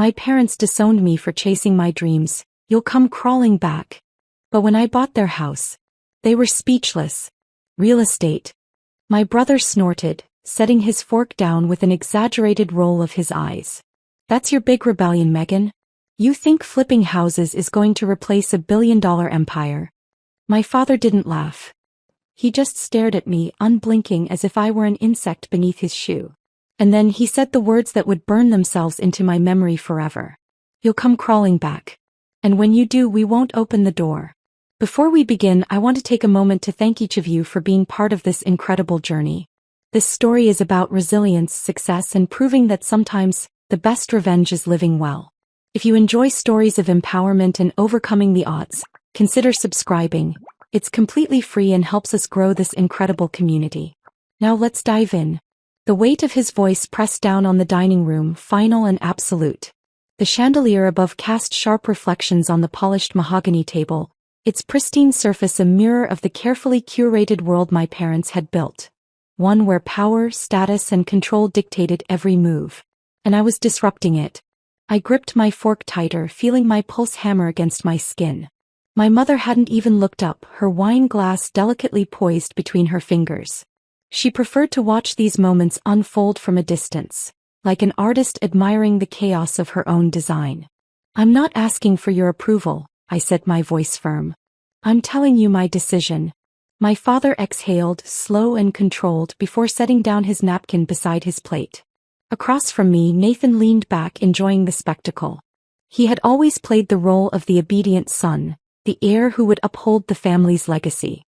My parents disowned me for chasing my dreams. You'll come crawling back. But when I bought their house, they were speechless. Real estate. My brother snorted, setting his fork down with an exaggerated roll of his eyes. That's your big rebellion, Megan? You think flipping houses is going to replace a billion-dollar empire? My father didn't laugh. He just stared at me, unblinking as if I were an insect beneath his shoe. And then he said the words that would burn themselves into my memory forever. You'll come crawling back. And when you do, we won't open the door. Before we begin, I want to take a moment to thank each of you for being part of this incredible journey. This story is about resilience, success, and proving that sometimes the best revenge is living well. If you enjoy stories of empowerment and overcoming the odds, consider subscribing. It's completely free and helps us grow this incredible community. Now let's dive in. The weight of his voice pressed down on the dining room, final and absolute. The chandelier above cast sharp reflections on the polished mahogany table, its pristine surface a mirror of the carefully curated world my parents had built. One where power, status, and control dictated every move. And I was disrupting it. I gripped my fork tighter, feeling my pulse hammer against my skin. My mother hadn't even looked up, her wine glass delicately poised between her fingers. She preferred to watch these moments unfold from a distance, like an artist admiring the chaos of her own design. I'm not asking for your approval, I said, my voice firm. I'm telling you my decision. My father exhaled, slow and controlled, before setting down his napkin beside his plate. Across from me, Nathan leaned back, enjoying the spectacle. He had always played the role of the obedient son, the heir who would uphold the family's legacy.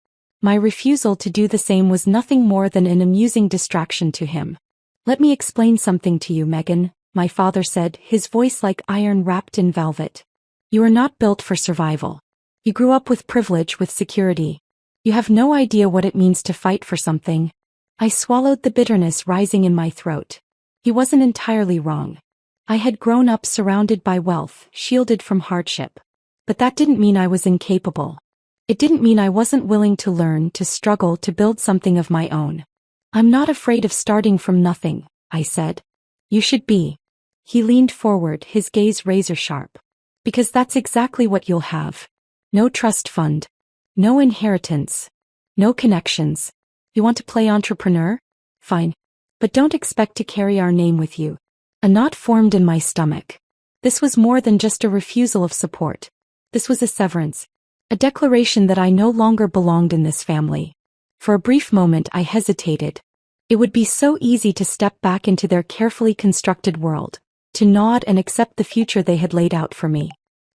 My refusal to do the same was nothing more than an amusing distraction to him. Let me explain something to you, Megan, my father said, his voice like iron wrapped in velvet. You are not built for survival. You grew up with privilege, with security. You have no idea what it means to fight for something. I swallowed the bitterness rising in my throat. He wasn't entirely wrong. I had grown up surrounded by wealth, shielded from hardship. But that didn't mean I was incapable. It didn't mean I wasn't willing to learn, to struggle, to build something of my own. I'm not afraid of starting from nothing, I said. You should be. He leaned forward, his gaze razor sharp. Because that's exactly what you'll have. No trust fund. No inheritance. No connections. You want to play entrepreneur? Fine. But don't expect to carry our name with you. A knot formed in my stomach. This was more than just a refusal of support. This was a severance. A declaration that I no longer belonged in this family. For a brief moment I hesitated. It would be so easy to step back into their carefully constructed world, to nod and accept the future they had laid out for me.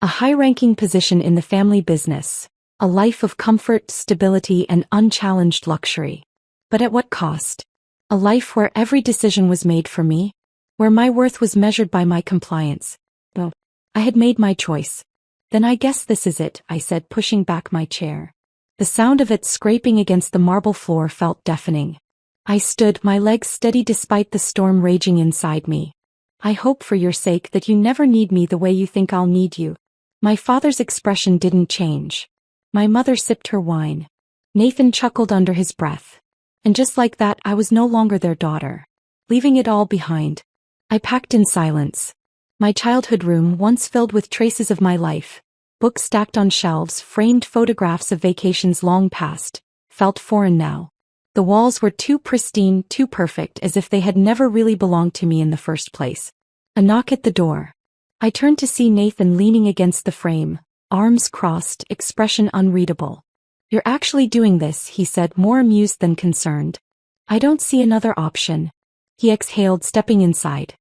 A high-ranking position in the family business. A life of comfort, stability, and unchallenged luxury. But at what cost? A life where every decision was made for me, where my worth was measured by my compliance. Though I had made my choice. Then I guess this is it, I said, pushing back my chair. The sound of it scraping against the marble floor felt deafening. I stood, my legs steady despite the storm raging inside me. I hope for your sake that you never need me the way you think I'll need you. My father's expression didn't change. My mother sipped her wine. Nathan chuckled under his breath. And just like that, I was no longer their daughter. Leaving it all behind. I packed in silence. My childhood room, once filled with traces of my life, books stacked on shelves, framed photographs of vacations long past, felt foreign now. The walls were too pristine, too perfect, as if they had never really belonged to me in the first place. A knock at the door. I turned to see Nathan leaning against the frame, arms crossed, expression unreadable. You're actually doing this, he said, more amused than concerned. I don't see another option. He exhaled, stepping inside.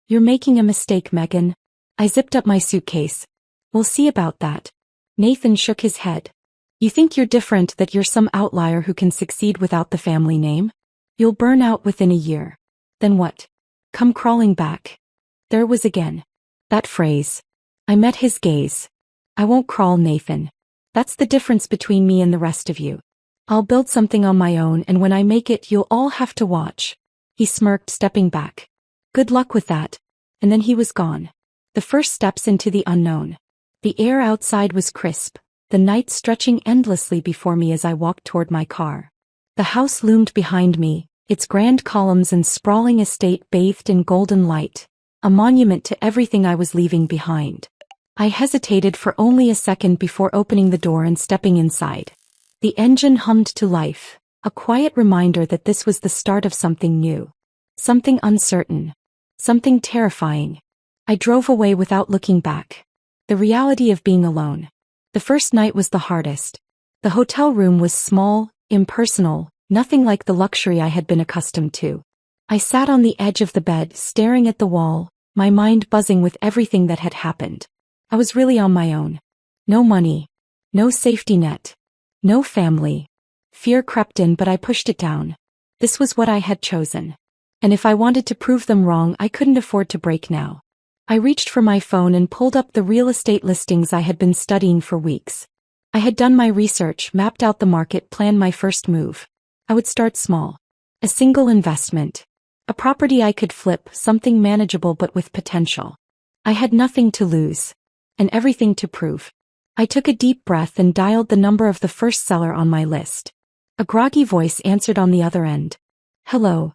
You're making a mistake, Megan. I zipped up my suitcase. We'll see about that. Nathan shook his head. You think you're different, that you're some outlier who can succeed without the family name? You'll burn out within a year. Then what? Come crawling back. There it was again. That phrase. I met his gaze. I won't crawl, Nathan. That's the difference between me and the rest of you. I'll build something on my own, and when I make it, you'll all have to watch. He smirked, stepping back. Good luck with that. And then he was gone. The first steps into the unknown. The air outside was crisp, the night stretching endlessly before me as I walked toward my car. The house loomed behind me, its grand columns and sprawling estate bathed in golden light. a monument to everything I was leaving behind. I hesitated for only a second before opening the door and stepping inside. The engine hummed to life, a quiet reminder that this was the start of something new. Something uncertain. Something terrifying. I drove away without looking back. The reality of being alone. The first night was the hardest. The hotel room was small, impersonal, nothing like the luxury I had been accustomed to. I sat on the edge of the bed, staring at the wall, my mind buzzing with everything that had happened. I was really on my own. No money. No safety net. No family. Fear crept in, but I pushed it down. This was what I had chosen. And if I wanted to prove them wrong, I couldn't afford to break now. I reached for my phone and pulled up the real estate listings I had been studying for weeks. I had done my research, mapped out the market, planned my first move. I would start small. A single investment. A property I could flip, something manageable but with potential. I had nothing to lose. And everything to prove. I took a deep breath and dialed the number of the first seller on my list. A groggy voice answered on the other end. Hello.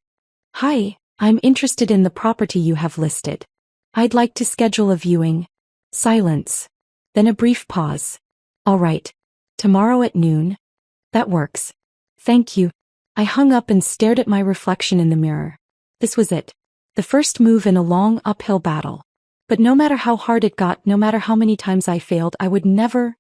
Hi, I'm interested in the property you have listed. I'd like to schedule a viewing. Silence. Then a brief pause. All right. Tomorrow at noon? That works. Thank you. I hung up and stared at my reflection in the mirror. This was it. The first move in a long uphill battle. But no matter how hard it got, no matter how many times I failed, I would never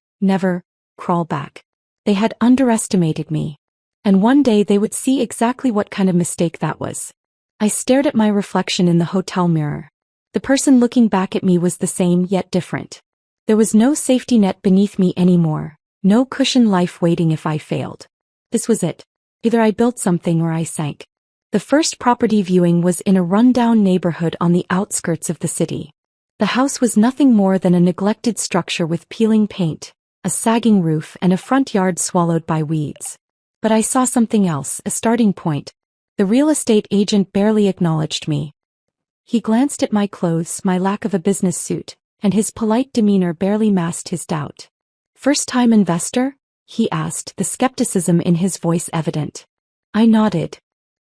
crawl back. They had underestimated me. And one day they would see exactly what kind of mistake that was. I stared at my reflection in the hotel mirror. The person looking back at me was the same yet different. There was no safety net beneath me anymore, no cushioned life waiting if I failed. This was it. Either I built something or I sank. The first property viewing was in a rundown neighborhood on the outskirts of the city. The house was nothing more than a neglected structure with peeling paint, a sagging roof, and a front yard swallowed by weeds. But I saw something else, a starting point. The real estate agent barely acknowledged me. He glanced at my clothes, my lack of a business suit, and his polite demeanor barely masked his doubt. First-time investor? He asked, the skepticism in his voice evident. I nodded.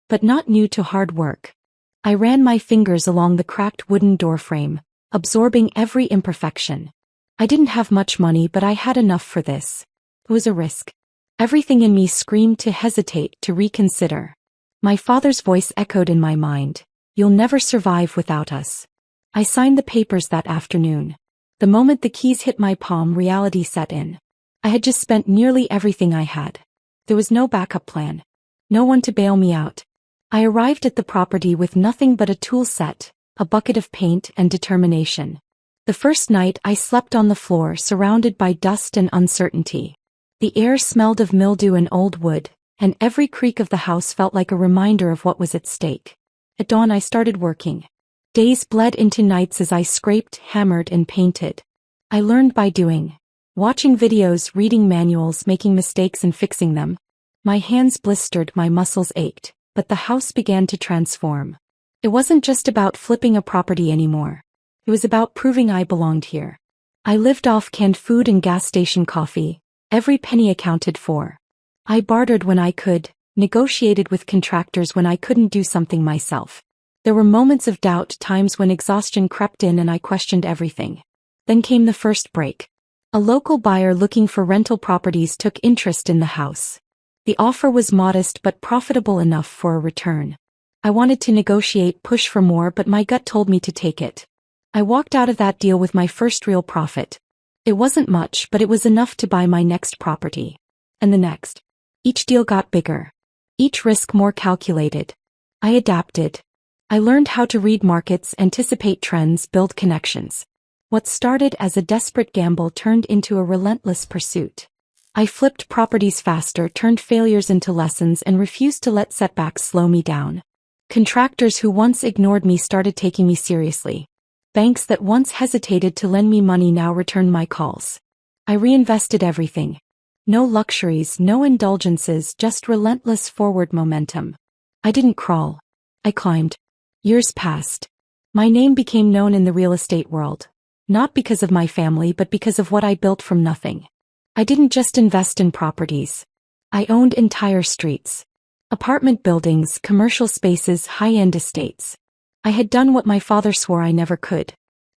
But not new to hard work. I ran my fingers along the cracked wooden doorframe, absorbing every imperfection. I didn't have much money, but I had enough for this. It was a risk. Everything in me screamed to hesitate, to reconsider. My father's voice echoed in my mind. You'll never survive without us. I signed the papers that afternoon. The moment the keys hit my palm, reality set in. I had just spent nearly everything I had. There was no backup plan. No one to bail me out. I arrived at the property with nothing but a tool set, a bucket of paint, and determination. The first night I slept on the floor, surrounded by dust and uncertainty. The air smelled of mildew and old wood, and every creak of the house felt like a reminder of what was at stake. At dawn I started working. Days bled into nights as I scraped, hammered, and painted. I learned by doing. Watching videos, reading manuals, making mistakes and fixing them. My hands blistered, my muscles ached, but the house began to transform. It wasn't just about flipping a property anymore. It was about proving I belonged here. I lived off canned food and gas station coffee, every penny accounted for. I bartered when I could, negotiated with contractors when I couldn't do something myself. There were moments of doubt, times when exhaustion crept in and I questioned everything. Then came the first break. A local buyer looking for rental properties took interest in the house. The offer was modest but profitable enough for a return. I wanted to negotiate, push for more, but my gut told me to take it. I walked out of that deal with my first real profit. It wasn't much, but it was enough to buy my next property. And the next. Each deal got bigger. Each risk more calculated. I adapted. I learned how to read markets, anticipate trends, build connections. What started as a desperate gamble turned into a relentless pursuit. I flipped properties faster, turned failures into lessons, and refused to let setbacks slow me down. Contractors who once ignored me started taking me seriously. Banks that once hesitated to lend me money now returned my calls. I reinvested everything. No luxuries, no indulgences, just relentless forward momentum. I didn't crawl. I climbed. Years passed. My name became known in the real estate world. Not because of my family, but because of what I built from nothing. I didn't just invest in properties. I owned entire streets. Apartment buildings, commercial spaces, high-end estates. I had done what my father swore I never could.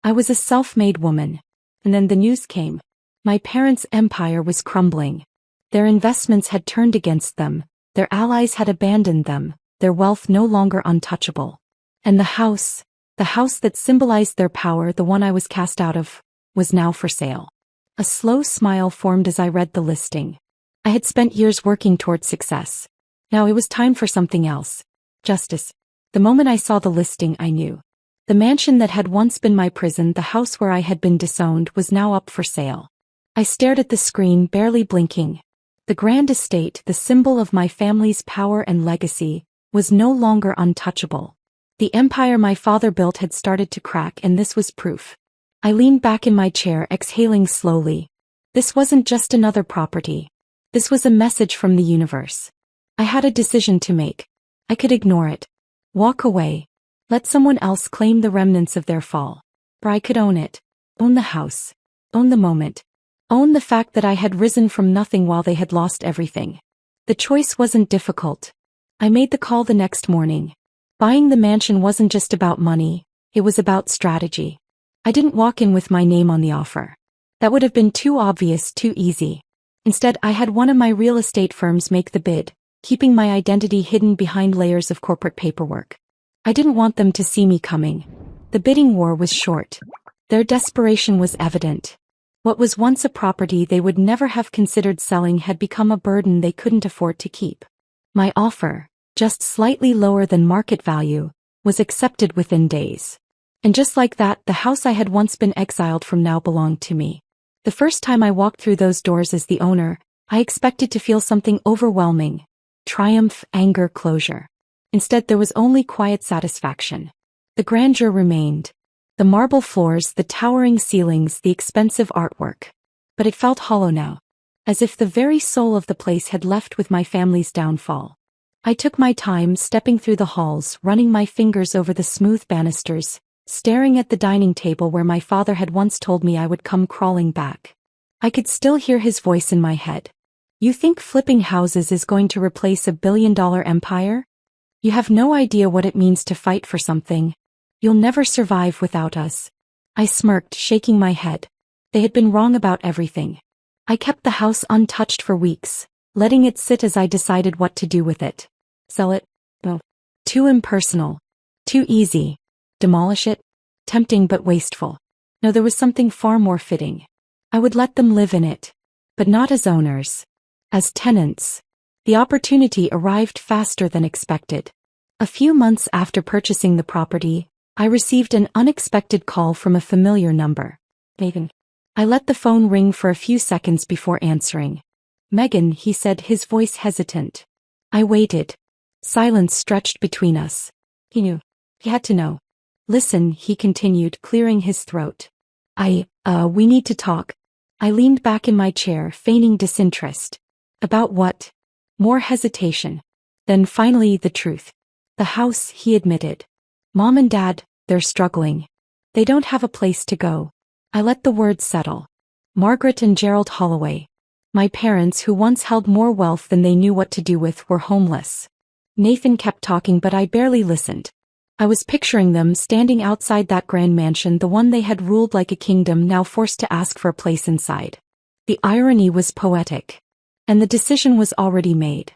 I was a self-made woman. And then the news came. My parents' empire was crumbling. Their investments had turned against them, their allies had abandoned them, their wealth no longer untouchable. And the house that symbolized their power, the one I was cast out of, was now for sale. A slow smile formed as I read the listing. I had spent years working towards success. Now it was time for something else. Justice. The moment I saw the listing, I knew. The mansion that had once been my prison, the house where I had been disowned, was now up for sale. I stared at the screen, barely blinking. The grand estate, the symbol of my family's power and legacy, was no longer untouchable. The empire my father built had started to crack, and this was proof. I leaned back in my chair, exhaling slowly. This wasn't just another property. This was a message from the universe. I had a decision to make. I could ignore it. Walk away. Let someone else claim the remnants of their fall. Or I could own it. Own the house. Own the moment. Own the fact that I had risen from nothing while they had lost everything. The choice wasn't difficult. I made the call the next morning. Buying the mansion wasn't just about money, it was about strategy. I didn't walk in with my name on the offer. That would have been too obvious, too easy. Instead, I had one of my real estate firms make the bid, keeping my identity hidden behind layers of corporate paperwork. I didn't want them to see me coming. The bidding war was short. Their desperation was evident. What was once a property they would never have considered selling had become a burden they couldn't afford to keep. My offer, just slightly lower than market value, was accepted within days. And just like that, the house I had once been exiled from now belonged to me. The first time I walked through those doors as the owner, I expected to feel something overwhelming. Triumph, anger, closure. Instead, there was only quiet satisfaction. The grandeur remained. The marble floors, the towering ceilings, the expensive artwork. But it felt hollow now. As if the very soul of the place had left with my family's downfall. I took my time, stepping through the halls, running my fingers over the smooth banisters, staring at the dining table where my father had once told me I would come crawling back. I could still hear his voice in my head. You think flipping houses is going to replace a billion-dollar empire? You have no idea what it means to fight for something. You'll never survive without us. I smirked, shaking my head. They had been wrong about everything. I kept the house untouched for weeks, letting it sit as I decided what to do with it. Sell it? No. Too impersonal. Too easy. Demolish it? Tempting but wasteful. No, there was something far more fitting. I would let them live in it. But not as owners. As tenants. The opportunity arrived faster than expected. A few months after purchasing the property, I received an unexpected call from a familiar number. Megan. I let the phone ring for a few seconds before answering. Megan, he said, his voice hesitant. I waited. Silence stretched between us. He knew. He had to know. Listen, he continued, clearing his throat. We need to talk. I leaned back in my chair, feigning disinterest. About what? More hesitation. Then finally the truth. The house, he admitted. Mom and Dad, they're struggling. They don't have a place to go. I let the words settle. Margaret and Gerald Holloway. My parents, who once held more wealth than they knew what to do with, were homeless. Nathan kept talking, but I barely listened. I was picturing them standing outside that grand mansion, the one they had ruled like a kingdom, now forced to ask for a place inside. The irony was poetic. And the decision was already made.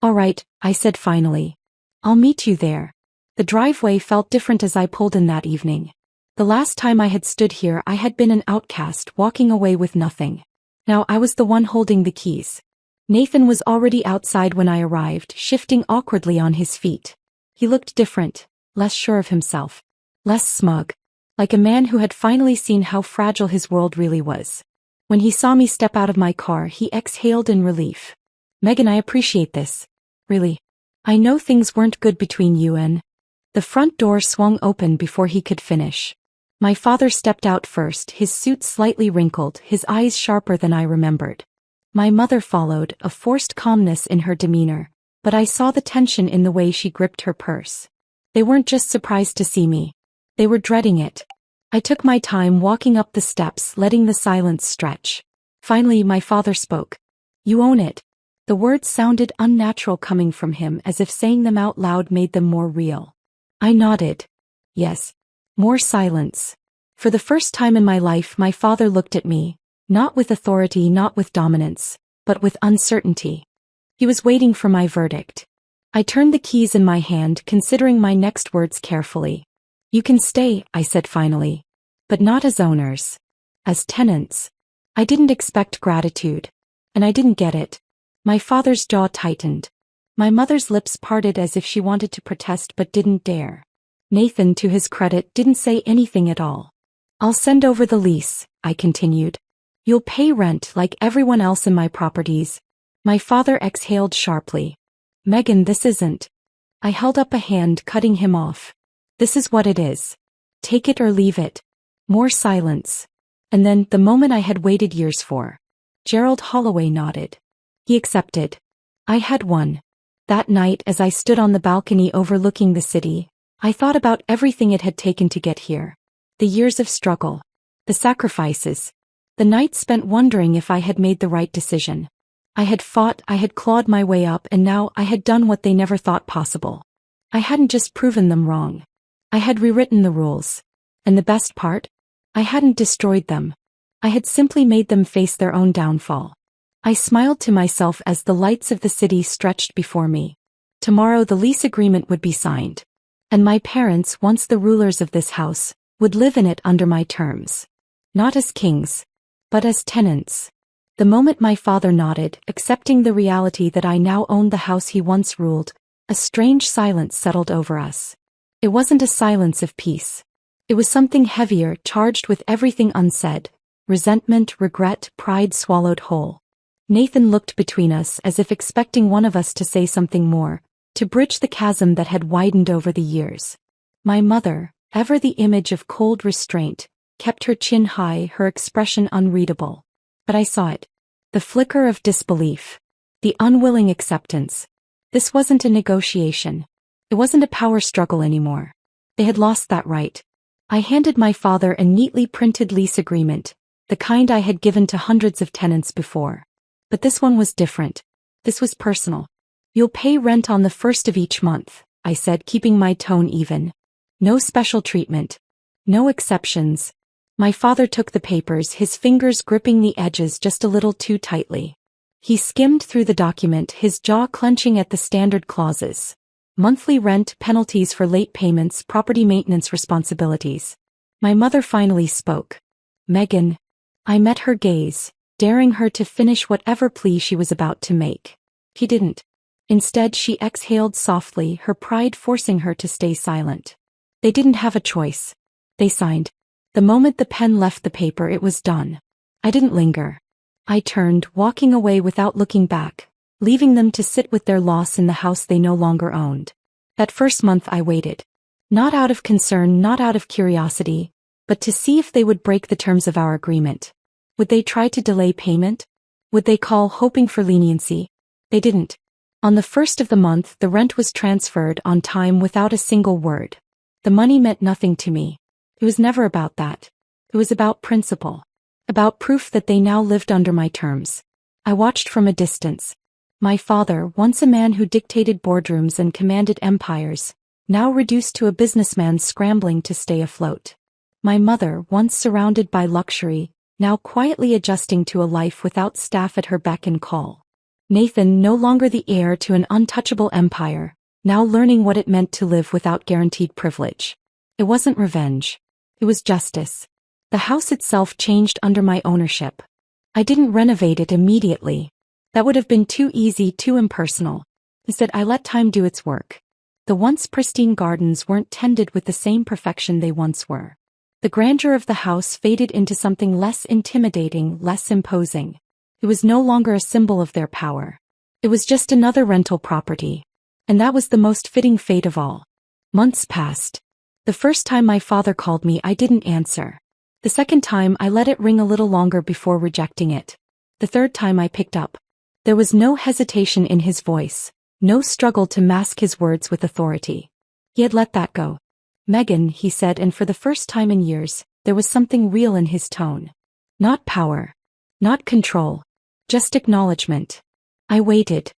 All right, I said finally. I'll meet you there. The driveway felt different as I pulled in that evening. The last time I had stood here, I had been an outcast, walking away with nothing. Now I was the one holding the keys. Nathan was already outside when I arrived, shifting awkwardly on his feet. He looked different, less sure of himself, less smug, like a man who had finally seen how fragile his world really was. When he saw me step out of my car, he exhaled in relief. Megan, I appreciate this. Really. I know things weren't good between you and... The front door swung open before he could finish. My father stepped out first, his suit slightly wrinkled, his eyes sharper than I remembered. My mother followed, a forced calmness in her demeanor, but I saw the tension in the way she gripped her purse. They weren't just surprised to see me. They were dreading it. I took my time walking up the steps, letting the silence stretch. Finally, my father spoke. You own it. The words sounded unnatural coming from him, as if saying them out loud made them more real. I nodded. Yes. More silence. For the first time in my life, my father looked at me, not with authority, not with dominance, but with uncertainty. He was waiting for my verdict. I turned the keys in my hand, considering my next words carefully. You can stay, I said finally. But not as owners. As tenants. I didn't expect gratitude. And I didn't get it. My father's jaw tightened. My mother's lips parted as if she wanted to protest but didn't dare. Nathan, to his credit, didn't say anything at all. I'll send over the lease, I continued. You'll pay rent like everyone else in my properties. My father exhaled sharply. Megan, this isn't. I held up a hand, cutting him off. This is what it is. Take it or leave it. More silence. And then, the moment I had waited years for. Gerald Holloway nodded. He accepted. I had won. That night, as I stood on the balcony overlooking the city, I thought about everything it had taken to get here. The years of struggle. The sacrifices. The nights spent wondering if I had made the right decision. I had fought, I had clawed my way up, and now I had done what they never thought possible. I hadn't just proven them wrong. I had rewritten the rules. And the best part? I hadn't destroyed them. I had simply made them face their own downfall. I smiled to myself as the lights of the city stretched before me. Tomorrow the lease agreement would be signed. And my parents, once the rulers of this house, would live in it under my terms. Not as kings, but as tenants. The moment my father nodded, accepting the reality that I now owned the house he once ruled, a strange silence settled over us. It wasn't a silence of peace. It was something heavier, charged with everything unsaid. Resentment, regret, pride swallowed whole. Nathan looked between us as if expecting one of us to say something more, to bridge the chasm that had widened over the years. My mother, ever the image of cold restraint, kept her chin high, her expression unreadable. But I saw it. The flicker of disbelief. The unwilling acceptance. This wasn't a negotiation. It wasn't a power struggle anymore. They had lost that right. I handed my father a neatly printed lease agreement, the kind I had given to hundreds of tenants before. But this one was different. This was personal. You'll pay rent on the first of each month, I said, keeping my tone even. No special treatment. No exceptions. My father took the papers, his fingers gripping the edges just a little too tightly. He skimmed through the document, his jaw clenching at the standard clauses. Monthly rent, penalties for late payments, property maintenance responsibilities. My mother finally spoke. Megan. I met her gaze, daring her to finish whatever plea she was about to make. He didn't. Instead, she exhaled softly, her pride forcing her to stay silent. They didn't have a choice. They signed. The moment the pen left the paper, it was done. I didn't linger. I turned, walking away without looking back, leaving them to sit with their loss in the house they no longer owned. That first month I waited. Not out of concern, not out of curiosity, but to see if they would break the terms of our agreement. Would they try to delay payment? Would they call, hoping for leniency? They didn't. On the first of the month, the rent was transferred on time without a single word. The money meant nothing to me. It was never about that. It was about principle. About proof that they now lived under my terms. I watched from a distance. My father, once a man who dictated boardrooms and commanded empires, now reduced to a businessman scrambling to stay afloat. My mother, once surrounded by luxury, now quietly adjusting to a life without staff at her beck and call. Nathan, no longer the heir to an untouchable empire, now learning what it meant to live without guaranteed privilege. It wasn't revenge. It was justice. The house itself changed under my ownership. I didn't renovate it immediately. That would have been too easy, too impersonal. Instead, I let time do its work. The once pristine gardens weren't tended with the same perfection they once were. The grandeur of the house faded into something less intimidating, less imposing. It was no longer a symbol of their power. It was just another rental property. And that was the most fitting fate of all. Months passed. The first time my father called me, I didn't answer. The second time, I let it ring a little longer before rejecting it. The third time I picked up. There was no hesitation in his voice, no struggle to mask his words with authority. He had let that go. Megan, he said, and for the first time in years, there was something real in his tone. Not power. Not control. Just acknowledgement. I waited.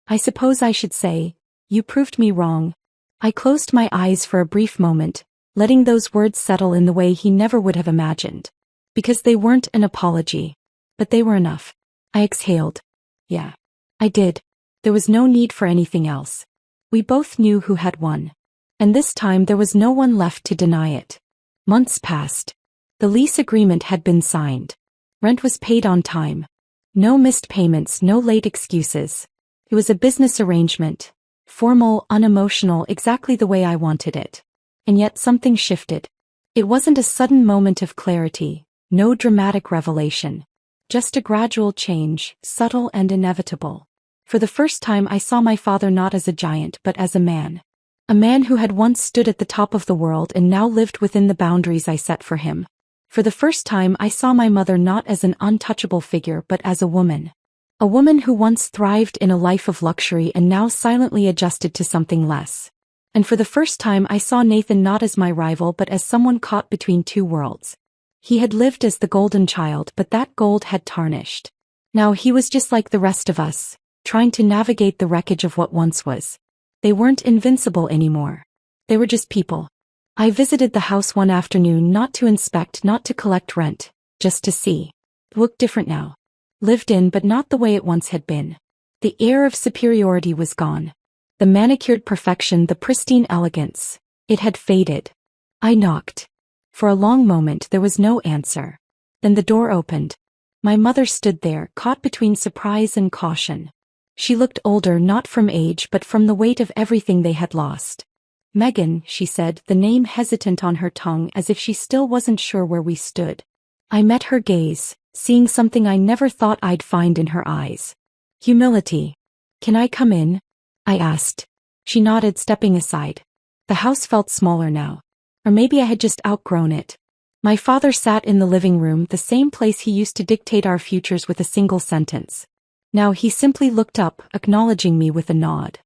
I suppose I should say, you proved me wrong. I closed my eyes for a brief moment, letting those words settle in the way he never would have imagined. Because they weren't an apology. But they were enough. I exhaled. Yeah. I did. There was no need for anything else. We both knew who had won. And this time there was no one left to deny it. Months passed. The lease agreement had been signed. Rent was paid on time. No missed payments, no late excuses. It was a business arrangement. Formal, unemotional, exactly the way I wanted it. And yet something shifted. It wasn't a sudden moment of clarity, no dramatic revelation. Just a gradual change, subtle and inevitable. For the first time I saw my father not as a giant but as a man. A man who had once stood at the top of the world and now lived within the boundaries I set for him. For the first time I saw my mother not as an untouchable figure but as a woman. A woman who once thrived in a life of luxury and now silently adjusted to something less. And for the first time I saw Nathan not as my rival but as someone caught between two worlds. He had lived as the golden child but that gold had tarnished. Now he was just like the rest of us, trying to navigate the wreckage of what once was. They weren't invincible anymore. They were just people. I visited the house one afternoon not to inspect, not to collect rent, just to see. It looked different now. Lived in but not the way it once had been. The air of superiority was gone. The manicured perfection, the pristine elegance. It had faded. I knocked. For a long moment there was no answer. Then the door opened. My mother stood there, caught between surprise and caution. She looked older not from age but from the weight of everything they had lost. "Megan," she said, the name hesitant on her tongue as if she still wasn't sure where we stood. I met her gaze, seeing something I never thought I'd find in her eyes. Humility. "Can I come in?" I asked. She nodded, stepping aside. The house felt smaller now. Or maybe I had just outgrown it. My father sat in the living room, the same place he used to dictate our futures with a single sentence. Now he simply looked up, acknowledging me with a nod.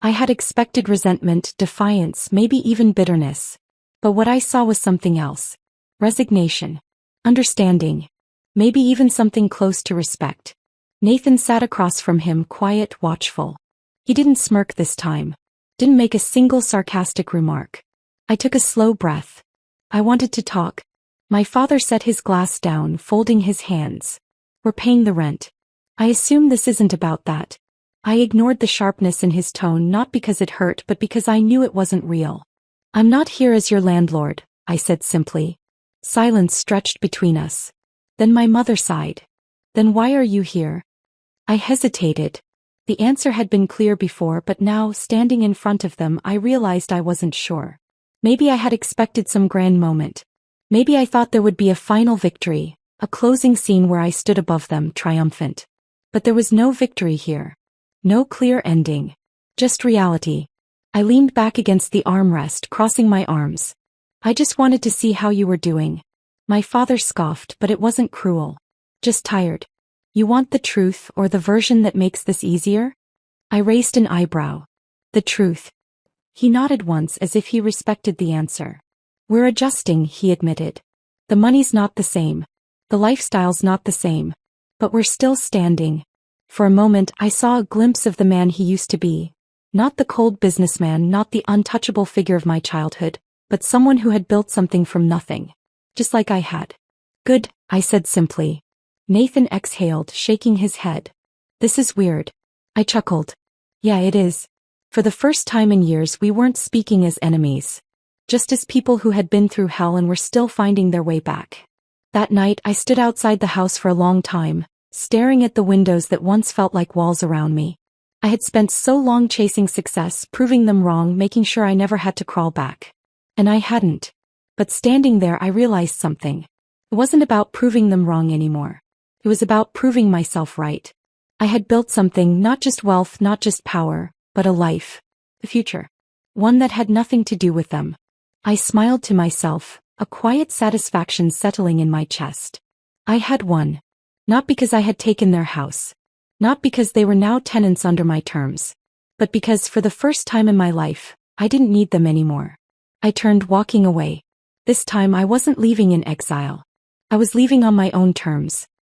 I had expected resentment, defiance, maybe even bitterness. But what I saw was something else. Resignation. Understanding. Maybe even something close to respect. Nathan sat across from him, quiet, watchful. He didn't smirk this time. Didn't make a single sarcastic remark. I took a slow breath. I wanted to talk. My father set his glass down, folding his hands. "We're paying the rent. I assume this isn't about that." I ignored the sharpness in his tone, not because it hurt but because I knew it wasn't real. "I'm not here as your landlord," I said simply. Silence stretched between us. Then my mother sighed. "Then why are you here?" I hesitated. The answer had been clear before but now, standing in front of them, I realized I wasn't sure. Maybe I had expected some grand moment. Maybe I thought there would be a final victory, a closing scene where I stood above them, triumphant. But there was no victory here. No clear ending. Just reality. I leaned back against the armrest, crossing my arms. "I just wanted to see how you were doing." My father scoffed, but it wasn't cruel. "Just tired. You want the truth or the version that makes this easier?" I raised an eyebrow. "The truth." He nodded once as if he respected the answer. "We're adjusting," he admitted. "The money's not the same. The lifestyle's not the same. But we're still standing." For a moment I saw a glimpse of the man he used to be. Not the cold businessman, not the untouchable figure of my childhood, but someone who had built something from nothing. Just like I had. "Good," I said simply. Nathan exhaled, shaking his head. "This is weird." I chuckled. "Yeah, it is." For the first time in years we weren't speaking as enemies. Just as people who had been through hell and were still finding their way back. That night I stood outside the house for a long time, staring at the windows that once felt like walls around me. I had spent so long chasing success, proving them wrong, making sure I never had to crawl back. And I hadn't. But standing there I realized something. It wasn't about proving them wrong anymore. It was about proving myself right. I had built something, not just wealth, not just power, but a life. A future. One that had nothing to do with them. I smiled to myself, a quiet satisfaction settling in my chest. I had won. Not because I had taken their house. Not because they were now tenants under my terms. But because for the first time in my life, I didn't need them anymore. I turned, walking away. This time I wasn't leaving in exile. I was leaving on my own terms.